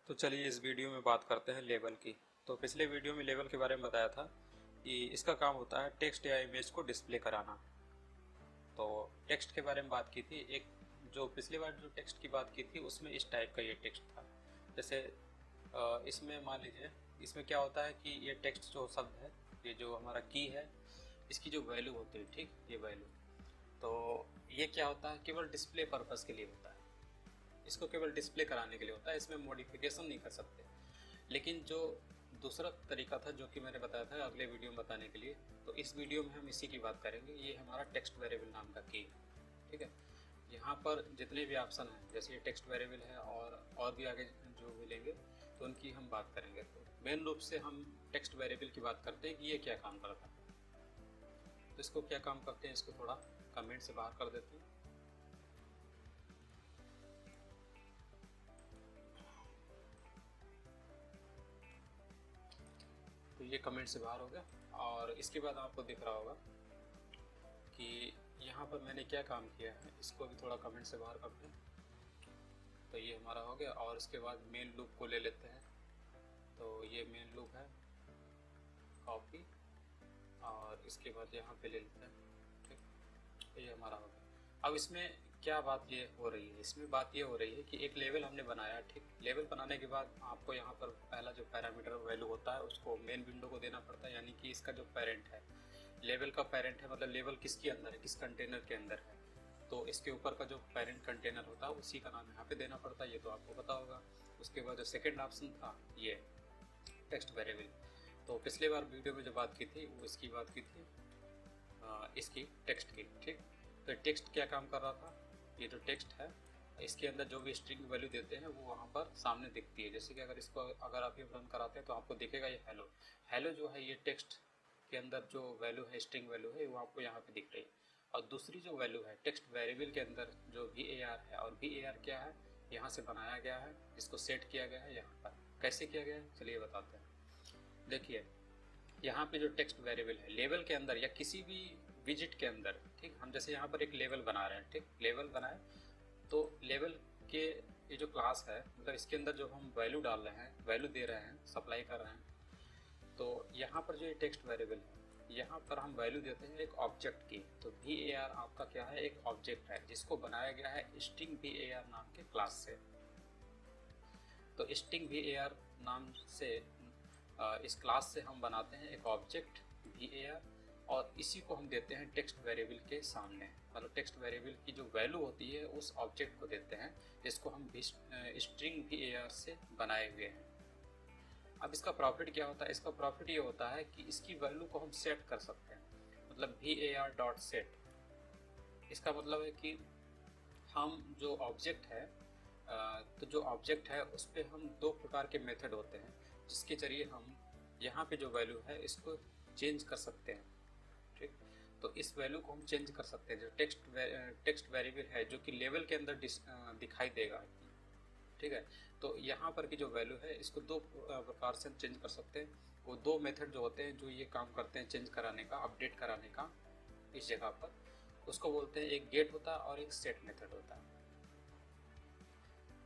तो चलिए इस वीडियो में बात करते हैं लेबल की। तो पिछले वीडियो में लेबल के बारे में बताया था कि इसका काम होता है टेक्स्ट या इमेज को डिस्प्ले कराना। तो टेक्स्ट के बारे में बात की थी। एक जो पिछली बार जो टेक्स्ट की बात की थी उसमें इस टाइप का ये टेक्स्ट था। जैसे इसमें मान लीजिए, इसमें क्या होता है कि ये टेक्स्ट जो शब्द है, ये जो हमारा की है, इसकी जो वैल्यू होती है, ठीक, ये वैल्यू, तो ये क्या होता है, केवल डिस्प्ले पर्पज़ के लिए होता है। इसको केवल डिस्प्ले कराने के लिए होता है, इसमें मॉडिफिकेशन नहीं कर सकते। लेकिन जो दूसरा तरीका था जो कि मैंने बताया था अगले वीडियो में बताने के लिए, तो इस वीडियो में हम इसी की बात करेंगे। ये हमारा टेक्स्ट वेरिएबल नाम का की है, ठीक है। यहाँ पर जितने भी ऑप्शन हैं, जैसे ये टेक्स्ट वेरिएबल है और भी आगे जो मिलेंगे तो उनकी हम बात करेंगे। तो मेन रूप से हम टेक्स्ट वेरिएबल की बात करते हैं कि ये क्या काम करता है। तो इसको क्या काम करते हैं, इसको थोड़ा कमेंट से बाहर कर देते हैं। तो ये कमेंट से बाहर हो गया और इसके बाद आपको दिख रहा होगा कि यहाँ पर मैंने क्या काम किया है। इसको भी थोड़ा कमेंट से बाहर करते हैं। तो ये हमारा हो गया और इसके बाद मेन लूप को ले लेते हैं। तो ये मेन लूप है, कॉपी, और इसके बाद यहाँ पे ले लेते हैं, ठीक। ये हमारा हो गया। अब इसमें क्या बात ये हो रही है, इसमें बात ये हो रही है कि एक लेवल हमने बनाया, ठीक। लेवल बनाने के बाद आपको यहाँ पर पहला जो पैरामीटर वैल्यू होता है उसको मेन विंडो को देना पड़ता है, यानी कि इसका जो पेरेंट है, लेवल का पेरेंट है, मतलब लेवल किसके अंदर है, किस कंटेनर के अंदर है, तो इसके ऊपर का जो पेरेंट कंटेनर होता है उसी का नाम यहाँ पे देना पड़ता है, ये तो आपको पता होगा। उसके बाद जो सेकेंड ऑप्शन था ये टेक्स्ट वेरिएबल, तो पिछले बार वीडियो में जो बात की थी वो इसकी बात की थी, इसकी टेक्स्ट की, ठीक। तो टेक्स्ट क्या काम कर रहा था, ये जो टेक्स्ट है इसके अंदर जो भी स्ट्रिंग वैल्यू देते हैं वो वहाँ पर सामने दिखती है। जैसे कि अगर इसको अगर आप ये रन कराते हैं तो आपको दिखेगा ये हेलो। हेलो जो है ये टेक्स्ट के अंदर जो वैल्यू है, स्ट्रिंग वैल्यू है, वो आपको यहाँ पे दिख रही है। और दूसरी जो वैल्यू है टेक्स्ट वेरिएबल के अंदर जो var है, और var क्या है, यहाँ से बनाया गया है, इसको सेट किया गया है यहाँ पर। कैसे किया गया है चलिए बताते हैं। देखिए यहाँ पे जो टेक्स्ट वेरिएबल है लेवल के अंदर या किसी भी विजिट के अंदर, ठीक, हम जैसे यहाँ पर एक लेवल बना रहे हैं, ठीक, लेवल बनाए, तो लेवल के ये जो क्लास है, मतलब इसके अंदर जो हम वैल्यू डाल रहे हैं, वैल्यू दे रहे हैं, सप्लाई कर रहे हैं, तो यहाँ पर जो ये टेक्स्ट वेरिएबल है यहाँ पर हम वैल्यू देते हैं एक ऑब्जेक्ट की। तो var आपका क्या है, एक ऑब्जेक्ट है जिसको बनाया गया है स्ट्रिंग var नाम के क्लास से। तो स्ट्रिंग var नाम से इस क्लास से हम बनाते हैं एक ऑब्जेक्ट var, और इसी को हम देते हैं टेक्स्ट वेरिएबल के सामने, मतलब टेक्स्ट वेरिएबल की जो वैल्यू होती है उस ऑब्जेक्ट को देते हैं जिसको हम स्ट्रिंग var से बनाए हुए हैं। अब इसका प्रॉफिट क्या होता है, इसका प्रॉफिट ये होता है कि इसकी वैल्यू को हम सेट कर सकते हैं, मतलब var.set। इसका मतलब है कि हम जो ऑब्जेक्ट है, तो जो ऑब्जेक्ट है उस पर हम दो प्रकार के मेथड होते हैं जिसके जरिए हम यहाँ पे जो वैल्यू है इसको चेंज कर सकते हैं, ठीक। तो इस वैल्यू को हम चेंज कर सकते हैं। जो टेक्स्ट वेरिएबल है जो कि लेवल के अंदर दिखाई देगा, ठीक है। तो यहाँ पर की जो वैल्यू है इसको दो प्रकार से हम चेंज कर सकते हैं। वो दो मेथड जो होते हैं जो ये काम करते हैं चेंज कराने का, अपडेट कराने का इस जगह पर, उसको बोलते हैं, एक गेट होता है और एक सेट मेथड होता है।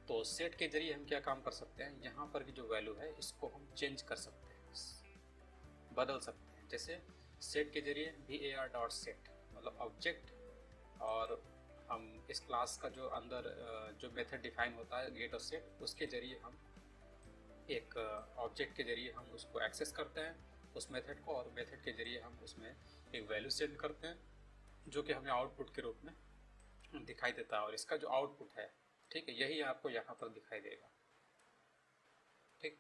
तो सेट के जरिए हम क्या काम कर सकते हैं, यहाँ पर की जो वैल्यू है इसको हम चेंज कर सकते हैं, बदल सकते हैं। जैसे सेट के जरिए var.set मतलब ऑब्जेक्ट, और हम इस क्लास का जो अंदर जो मेथड डिफाइन होता है गेट और सेट, उसके जरिए हम एक ऑब्जेक्ट के जरिए हम उसको एक्सेस करते हैं उस मेथड को, और मेथड के जरिए हम उसमें एक वैल्यू सेंड करते हैं जो कि हमें आउटपुट के रूप में दिखाई देता है। और इसका जो आउटपुट है, ठीक है, यही आपको यहाँ पर दिखाई देगा, ठीक।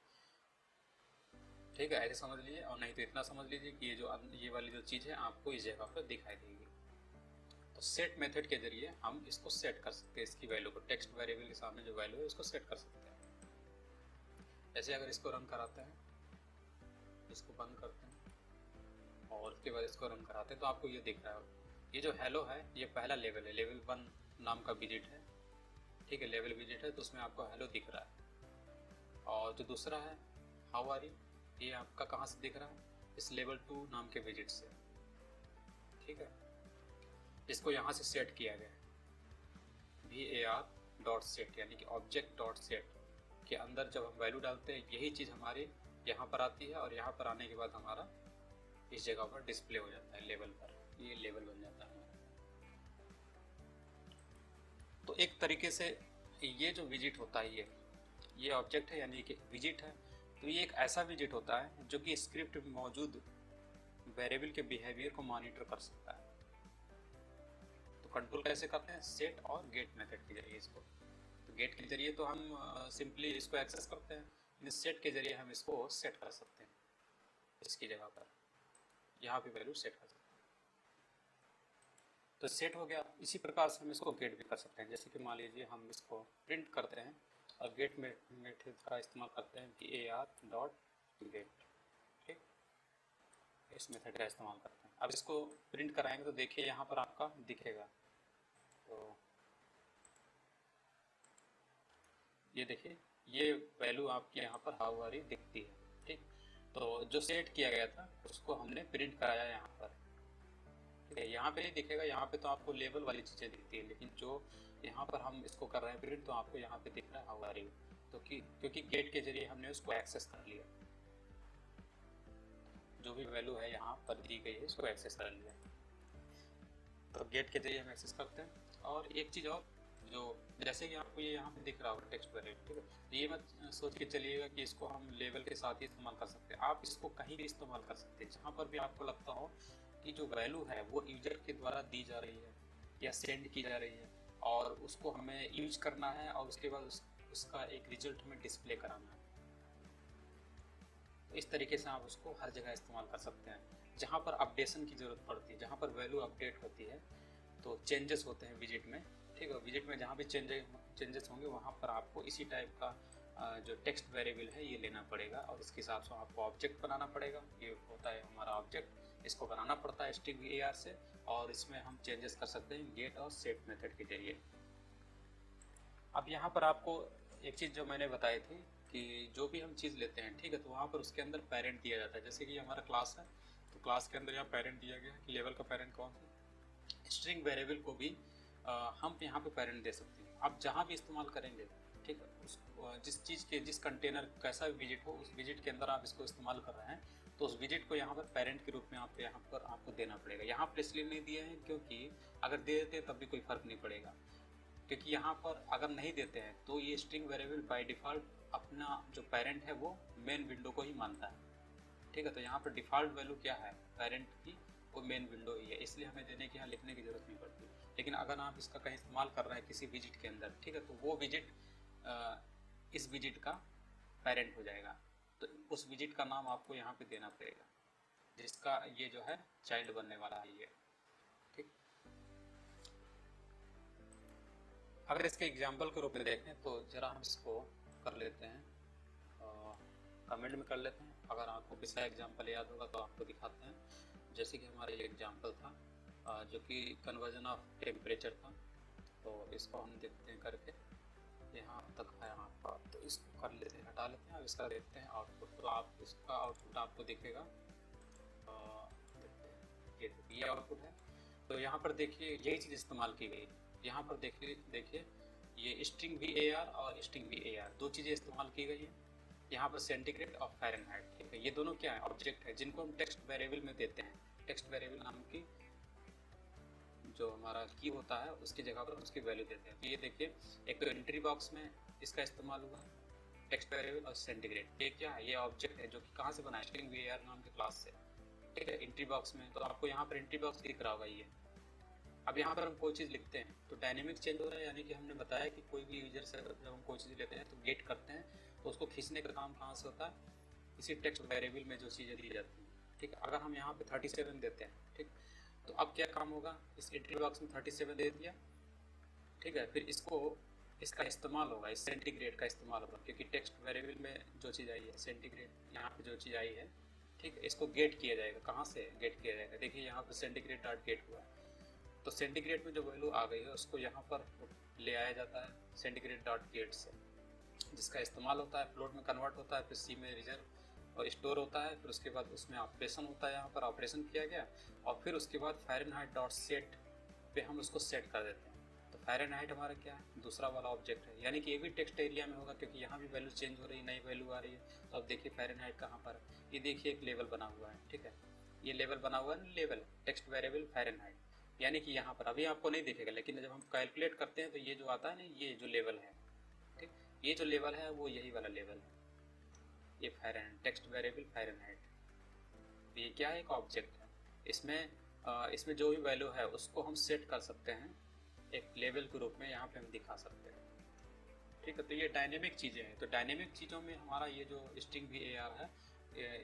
ठीक है, ऐसे समझ लीजिए, और नहीं तो इतना समझ लीजिए कि ये वाली जो चीज़ है आपको इस जगह पर दिखाई देगी। तो सेट मेथड के जरिए हम इसको सेट कर सकते हैं, इसकी वैल्यू को, टेक्स्ट वेरिएबल के सामने जो वैल्यू है उसको सेट कर सकते हैं। जैसे अगर इसको रन कराते हैं, इसको बंद करते हैं और उसके बाद इसको रन कराते हैं, तो आपको ये दिख रहा है, ये जो हेलो है ये पहला लेवल है, लेवल 1 नाम का विजिट है, ठीक है, लेवल विजिट है, तो उसमें आपको हेलो दिख रहा है। और जो दूसरा है हाउ आर यू, ये आपका कहाँ से दिख रहा है, इस लेवल 2 नाम के विजिट से, ठीक है, जिसको यहाँ से सेट किया गया है var डॉट सेट, यानी कि ऑब्जेक्ट डॉट सेट के अंदर जब हम वैल्यू डालते हैं यही चीज़ हमारे यहाँ पर आती है, और यहाँ पर आने के बाद हमारा इस जगह पर डिस्प्ले हो जाता है लेवल पर, ये लेवल बन जाता है हमारा। तो एक तरीके से ये जो विजिट होता है ये ऑब्जेक्ट है यानी कि विजिट है, तो ये एक ऐसा विजिट होता है जो कि स्क्रिप्ट में मौजूद वेरिएबल के बिहेवियर को मॉनिटर कर सकता है। तो कंट्रोल कैसे करते हैं, सेट और गेट मेथड के जरिए इसको। तो गेट के जरिए तो हम सिंपली इसको एक्सेस करते हैं, सेट के जरिए हम इसको सेट कर सकते हैं, इसकी जगह पर यहाँ पे वैल्यू सेट कर सकते हैं। तो सेट हो गया। इसी प्रकार से हम इसको गेट भी कर सकते हैं, जैसे कि मान लीजिए हम इसको प्रिंट करते हैं और गेट मेथड का इस्तेमाल करते हैं कि var डॉट गेट, ठीक, इस मेथड का इस्तेमाल करते हैं। अब इसको प्रिंट कराएंगे तो देखिए यहाँ पर आपका दिखेगा, तो ये देखिए ये वैल्यू आपके यहाँ पर हाउ वाली दिखती है, ठीक। तो जो सेट किया गया था उसको हमने प्रिंट कराया यहाँ पर, ठीक है। यहाँ पे नहीं दिखेगा, यहाँ पे तो आपको लेवल वाली चीज़ें दिखती है, लेकिन जो यहाँ पर हम इसको कर रहे हैं प्रिंट तो आपको यहाँ पे दिख रहा है हाउ आर यू, तो क्योंकि गेट के जरिए हमने उसको एक्सेस कर लिया, जो भी वैल्यू है यहाँ पर दी गई है उसको एक्सेस कर लिया। तो गेट के जरिए हम एक्सेस करते हैं। और एक चीज़ और, जो जैसे कि आपको ये यहाँ पे दिख रहा होगा टेक्स्ट वेरिएबल, ठीक है, ये मत सोच के चलिएगा कि इसको हम लेवल के साथ ही इस्तेमाल कर सकते हैं। आप इसको कहीं भी इस्तेमाल कर सकते हैं, जहाँ पर भी आपको लगता हो कि जो वैल्यू है वो यूजर के द्वारा दी जा रही है या सेंड की जा रही है और उसको हमें यूज करना है और उसके बाद उसका एक रिजल्ट हमें डिस्प्ले कराना है। तो इस तरीके से आप उसको हर जगह इस्तेमाल कर सकते हैं। जहाँ पर अपडेशन की ज़रूरत पड़ती है, जहाँ पर वैल्यू अपडेट होती है, तो चेंजेस होते हैं विजिट में, ठीक है, विजिट में जहाँ भी चेंजेस होंगे वहाँ पर आपको इसी टाइप का जो टेक्स्ट वेरिएबल है ये लेना पड़ेगा और इसके हिसाब से आपको ऑब्जेक्ट बनाना पड़ेगा। ये होता है हमारा ऑब्जेक्ट, इसको बनाना पड़ता है स्ट्रिंग var से, और इसमें हम चेंजेस कर सकते हैं गेट और सेट मेथड के जरिए। अब यहाँ पर आपको एक चीज़ जो मैंने बताई थी कि जो भी हम चीज़ लेते हैं, ठीक है, तो वहाँ पर उसके अंदर पेरेंट दिया जाता है। जैसे कि हमारा क्लास है तो क्लास के अंदर यहाँ पेरेंट दिया गया है कि लेवल का पेरेंट कौन सा। स्ट्रिंग वेरिएबल को भी हम यहाँ पे पेरेंट दे सकते हैं। आप जहाँ भी इस्तेमाल करेंगे, ठीक है, उस जिस चीज़ के जिस कंटेनर कैसा भी विजिट हो उस विजिट के अंदर आप इसको इस्तेमाल कर रहे हैं तो उस विजिट को यहाँ पर पेरेंट के रूप में आप यहाँ पर आपको देना पड़ेगा। यहाँ पर इसलिए नहीं दिए हैं क्योंकि अगर दे देते तब भी कोई फ़र्क नहीं पड़ेगा, क्योंकि यहाँ पर अगर नहीं देते हैं तो ये स्ट्रिंग वेरिएबल बाय डिफ़ॉल्ट अपना जो पेरेंट है वो मेन विंडो को ही मानता है, ठीक है। तो यहाँ पर डिफ़ॉल्ट वैल्यू क्या है पेरेंट की, वो मेन विंडो ही है, इसलिए हमें देने की यहाँ लिखने की ज़रूरत नहीं पड़ती। लेकिन अगर आप इसका कहीं इस्तेमाल कर रहे हैं किसी विजिट के अंदर, ठीक है, तो वो विजिट इस विजिट का पेरेंट हो जाएगा, तो उस विजिट का नाम आपको यहाँ पे देना पड़ेगा जिसका ये जो है चाइल्ड बनने वाला है ये, ठीक। अगर इसके एग्जाम्पल के रूप में देखें तो ज़रा हम इसको कर लेते हैं, कमेंट में कर लेते हैं। अगर आपको पिछला एग्जाम्पल याद होगा तो आपको दिखाते हैं। जैसे कि हमारा ये एग्जाम्पल था जो कि कन्वर्जन ऑफ टेम्परेचर था, तो इसको हम देखते हैं करके, यहाँ तक है आपका, तो इसको कर लेते हैं, हटा लेते हैं। अब इसका देखते हैं आउटपुट, तो आप इसका आउटपुट आपको दिखेगा, ये आउटपुट है। तो यहाँ पर देखिए यही चीज़ इस्तेमाल की गई। यहाँ पर देखिए ये स्ट्रिंग var और स्ट्रिंग var दो चीज़ें इस्तेमाल की गई हैं। यहाँ पर सेंटीग्रेड और फ़ारेनहाइट, ठीक है, ये दोनों क्या है ऑब्जेक्ट है जिनको हम टेक्स्ट वेरिएबल में देते हैं। टेक्स्ट वेरिएबल नाम की जो हमारा की होता है उसकी जगह पर उसकी वैल्यू देते हैं। तो ये देखिए एक तो एंट्री बॉक्स में इसका इस्तेमाल हुआ टेक्स्ट वेरिएबल और सेंटीग्रेड, ये क्या है, ये ऑब्जेक्ट है जो कि कहाँ से बना है स्ट्रिंग var नाम के क्लास से, ठीक है, एंट्री बॉक्स में। तो आपको यहाँ पर एंट्री बॉक्स दिख रहा होगा ये। अब यहाँ पर हम कोई चीज़ लिखते हैं तो डायनेमिक चेंज हो रहा है, यानी कि हमने बताया कि कोई भी यूजर से जब हम कोई चीज़ लेते हैं तो गेट करते हैं तो उसको खींचने का काम कहाँ से होता है, इसी टेक्स्ट वेरिएबल में जो चीज़ें दी जाती हैं, ठीक है। अगर हम यहाँ पे 37 देते हैं, ठीक, तो अब क्या काम होगा, इस एंट्री बॉक्स में 37 दे दिया, ठीक है, फिर इसका इस्तेमाल होगा, इस सेंटीग्रेड का इस्तेमाल होगा क्योंकि टेक्स्ट वेरिएबल में जो चीज़ आई है सेंटीग्रेड, यहाँ पे जो चीज़ आई है, ठीक है, इसको गेट किया जाएगा। कहाँ से गेट किया जाएगा, देखिए यहाँ पर सेंटीग्रेड डॉट गेट हुआ, तो सेंटीग्रेड में जो वैल्यू आ गई है उसको यहाँ पर ले आया जाता है सेंटीग्रेड डॉट गेट से, जिसका इस्तेमाल होता है फ्लोट में कन्वर्ट होता है, फिर सी में रिजर्व और स्टोर होता है, फिर उसके बाद उसमें ऑपरेशन होता है, यहाँ पर ऑपरेशन किया गया, और फिर उसके बाद फ़ारेनहाइट डॉट सेट पे हम उसको सेट कर देते हैं। तो फ़ारेनहाइट हमारा क्या है, दूसरा वाला ऑब्जेक्ट है, यानी कि ये भी टेक्स्ट एरिया में होगा क्योंकि यहाँ भी वैल्यू चेंज हो रही है, नई वैल्यू आ रही है। तो अब देखिए फ़ारेनहाइट कहाँ पर है, ये देखिए एक लेवल बना हुआ है, ठीक है, ये लेवल बना हुआ है, लेवल टेक्स्ट वेरिएबल फ़ारेनहाइट, यानी कि यहाँ पर अभी आपको नहीं दिखेगा, लेकिन जब हम कैलकुलेट करते हैं तो ये जो आता है ना, ये जो लेवल है, ठीक, ये जो लेवल है वो यही वाला लेवल है, ये फ़ारेनहाइट टेक्स्ट वेरिएबल फ़ारेनहाइट। तो ये क्या है, एक ऑब्जेक्ट है, इसमें जो भी वैल्यू है उसको हम सेट कर सकते हैं एक लेवल के रूप में, यहाँ पे हम दिखा सकते हैं, ठीक है। तो ये डायनेमिक चीज़ें हैं, तो डायनेमिक चीज़ों में हमारा ये जो स्ट्रिंग भी AR है,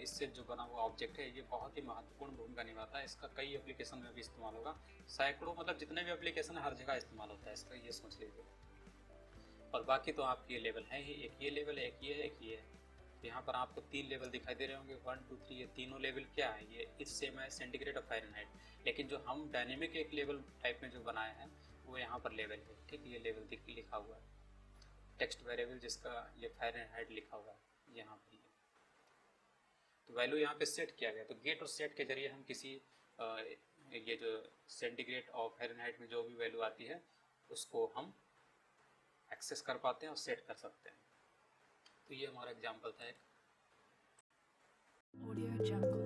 इससे जो बना हुआ ऑब्जेक्ट है, ये बहुत ही महत्वपूर्ण भूमिका निभाता है। इसका कई एप्लीकेशन में भी इस्तेमाल होगा, सैकड़ों, मतलब जितने भी एप्लीकेशन है हर जगह इस्तेमाल होता है इसका, ये समझ लीजिए। और बाकी तो आपके ये लेवल है ही, एक ये लेवल है, एक ये है, एक ये है। तो यहाँ पर आपको 3 लेवल दिखाई दे रहे होंगे, 1 2 3, ये तीनों लेवल क्या है, ये इस सेम है सेंटीग्रेड और फ़ारेनहाइट। लेकिन जो हम डायनेमिक एक लेवल टाइप में जो बनाए हैं वो यहाँ पर लेवल है, ठीक, ये लेवल लिखा हुआ है, टेक्स्ट वेरिएबल जिसका ये फ़ारेनहाइट लिखा हुआ है यहाँ पर। तो वैल्यू यहाँ पे सेट किया गया, तो गेट और सेट के जरिए हम किसी ये जो सेंटीग्रेड और फ़ारेनहाइट में जो भी वैल्यू आती है उसको हम एक्सेस कर पाते हैं और सेट कर सकते हैं। तो ये हमारा एग्जाम्पल था एक। Audio Jungle.